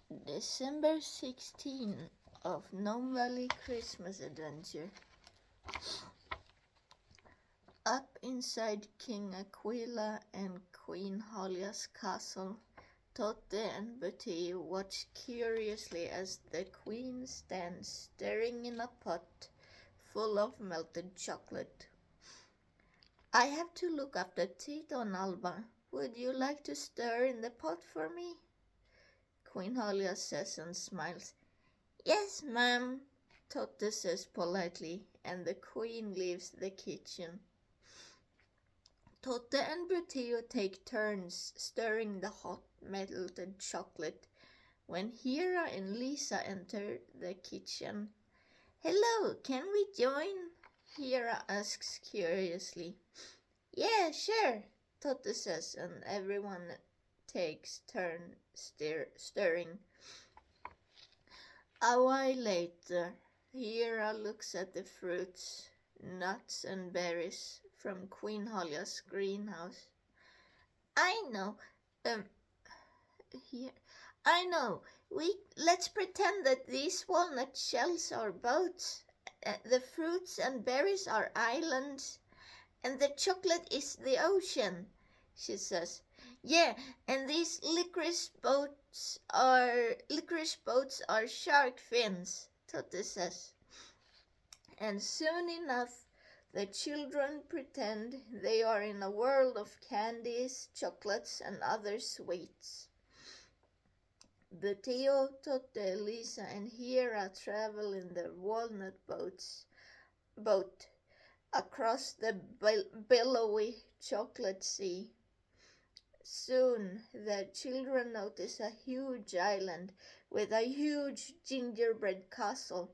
December 16 of Gnome Valley Christmas Adventure. Up inside King Aquila and Queen Halia's castle, Totte and Betty watch curiously as the queen stands stirring in a pot full of melted chocolate. "I have to look after Tito and Alba. Would you like to stir in the pot for me?" Queen Halia says and smiles. "Yes, ma'am," Totte says politely, and the queen leaves the kitchen. Totte and Bertio take turns stirring the hot melted chocolate when Hera and Lisa enter the kitchen. "Hello, can we join?" Hera asks curiously. "Yeah, sure," Totte says, and everyone takes turn stirring. A while later, Hera looks at the fruits, nuts and berries from Queen Halia's greenhouse. I know. Let's pretend that these walnut shells are boats. The fruits and berries are islands, and the chocolate is the ocean," she says. "Yeah, and these licorice boats are shark fins," Totte says. And soon enough, the children pretend they are in a world of candies, chocolates, and other sweets. Beteo, Totte, Lisa, and Hera travel in the walnut boat across the billowy chocolate sea. Soon the children notice a huge island with a huge gingerbread castle.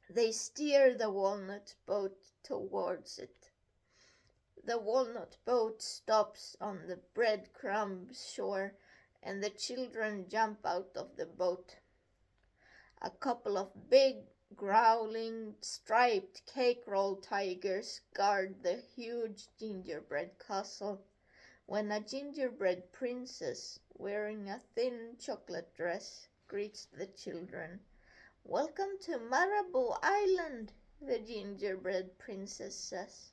They steer the walnut boat towards it. The walnut boat stops on the breadcrumb shore, and the children jump out of the boat. A couple of big, growling, striped cake-roll tigers guard the huge gingerbread castle when a gingerbread princess wearing a thin chocolate dress greets the children. "Welcome to Marabou Island," the gingerbread princess says,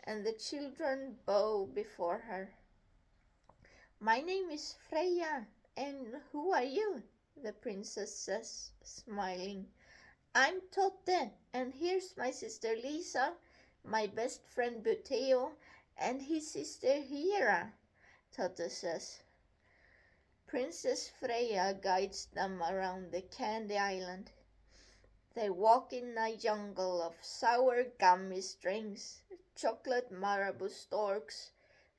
and the children bow before her. "My name is Freya, and who are you?" the princess says, smiling. "I'm Totte, and here's my sister Lisa, my best friend Buteo, and his sister Hera," Totte says. Princess Freya guides them around the Candy Island. They walk in a jungle of sour gummy strings, chocolate marabou storks,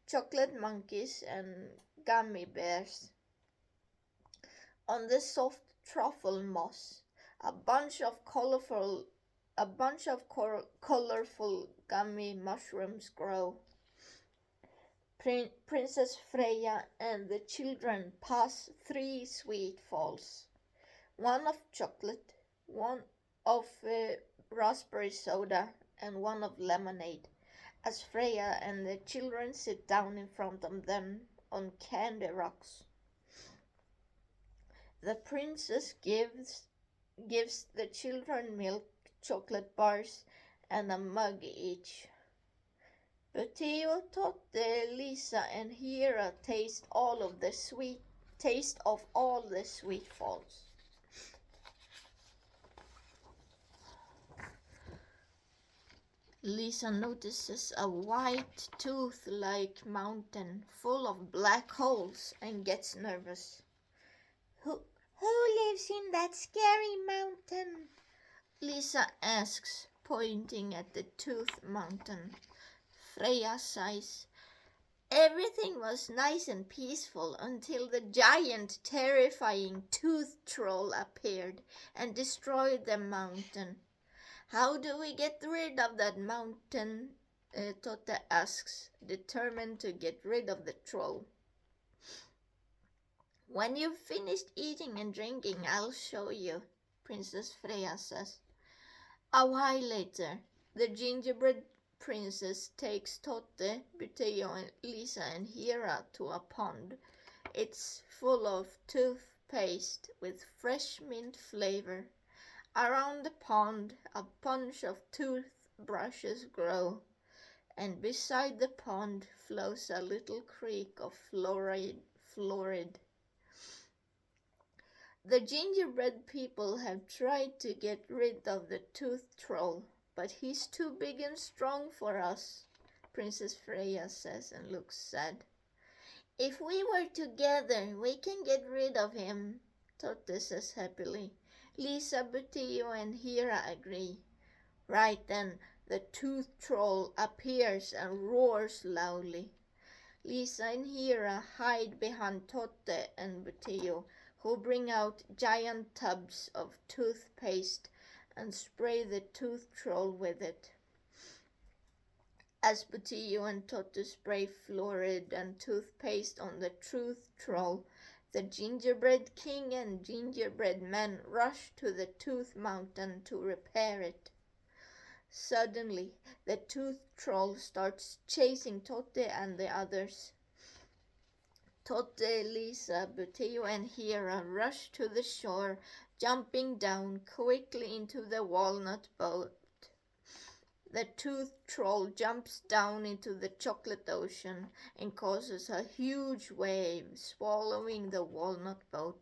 chocolate monkeys, and gummy bears. On the soft truffle moss, a bunch of colorful gummy mushrooms grow. Princess Freya and the children pass 3 sweet falls, one of chocolate, one of raspberry soda, and one of lemonade, as Freya and the children sit down in front of them on candy rocks. The princess gives the children milk chocolate bars and a mug each. Beteo, Totte, Lisa, and Hera taste of all the sweet falls. Lisa notices a white tooth-like mountain full of black holes and gets nervous. Who lives in that scary mountain?" Lisa asks, pointing at the tooth mountain. Freya sighs. "Everything was nice and peaceful until the giant, terrifying tooth troll appeared and destroyed the mountain." "How do we get rid of that mountain?" Totte asks, determined to get rid of the troll. "When you've finished eating and drinking, I'll show you," Princess Freya says. A while later, the gingerbread princess takes Totte, Beteo, Lisa, and Hera to a pond. It's full of toothpaste with fresh mint flavor. Around the pond a bunch of toothbrushes grow, and beside the pond flows a little creek of fluoride. The gingerbread people have tried to get rid of the tooth troll, but he's too big and strong for us, Princess Freya says and looks sad. If we were together, we can get rid of him, Totte says happily. Lisa, Butillo, and Hera agree. Right then, the tooth troll appears and roars loudly. Lisa and Hera hide behind Totte and Butillo, who bring out giant tubs of toothpaste and spray the tooth troll with it. As Butillo and Totte spray fluoride and toothpaste on the tooth troll, the gingerbread king and gingerbread man rush to the tooth mountain to repair it. Suddenly, the tooth troll starts chasing Totte and the others. Totte, Lisa, Butillo, and Hera rush to the shore, jumping down quickly into the walnut boat. The tooth troll jumps down into the chocolate ocean and causes a huge wave, swallowing the walnut boat.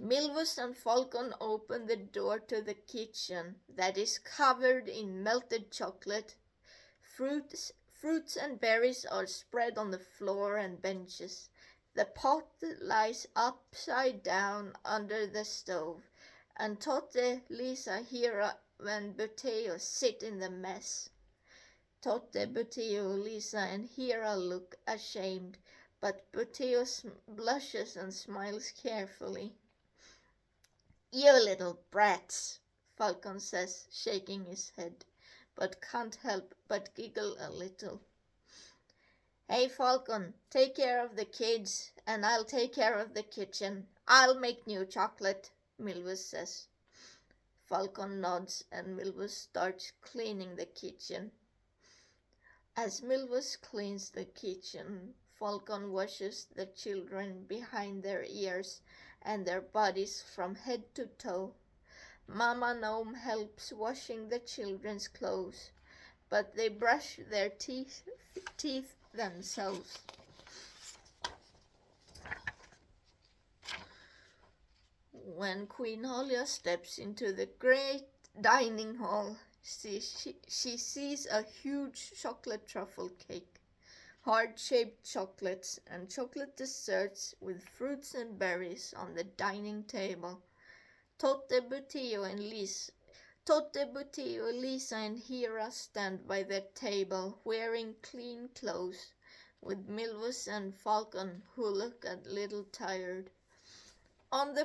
Milvus and Falcon open the door to the kitchen that is covered in melted chocolate. Fruits and berries are spread on the floor and benches. The pot lies upside down under the stove, and Totte, Lisa, Hera, and Butillo sit in the mess. Totte, Butillo, Lisa, and Hera look ashamed, but Butillo blushes and smiles carefully. You little brats, Falcon says, shaking his head, but can't help but giggle a little. Hey, Falcon, take care of the kids, and I'll take care of the kitchen. I'll make new chocolate, Milvus says. Falcon nods, and Milvus starts cleaning the kitchen. As Milvus cleans the kitchen, Falcon washes the children behind their ears and their bodies from head to toe. Mama Gnome helps washing the children's clothes, but they brush their teeth themselves. When Queen Holia steps into the great dining hall, she sees a huge chocolate truffle cake, heart-shaped chocolates, and chocolate desserts with fruits and berries on the dining table. Totte, Butillo, Lisa, and Hera stand by the table, wearing clean clothes, with Milvus and Falcon, who look a little tired. On the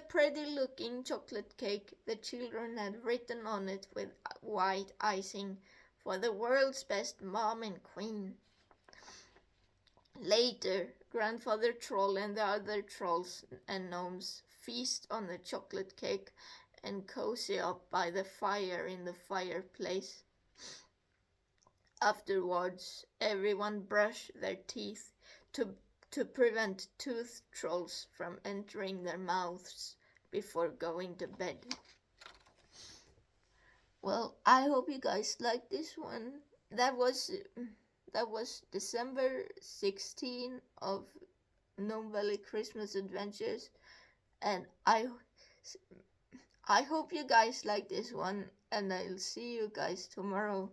pretty-looking chocolate cake, the children had written on it with white icing, "For the world's best mom and queen." Later, Grandfather Troll and the other trolls and gnomes feast on the chocolate cake and cozy up by the fire in the fireplace. Afterwards, everyone brush their teeth to prevent tooth trolls from entering their mouths before going to bed. Well, I hope you guys liked this one. That was December 16 of Gnome Valley Christmas Adventures, and I hope you guys like this one, and I'll see you guys tomorrow.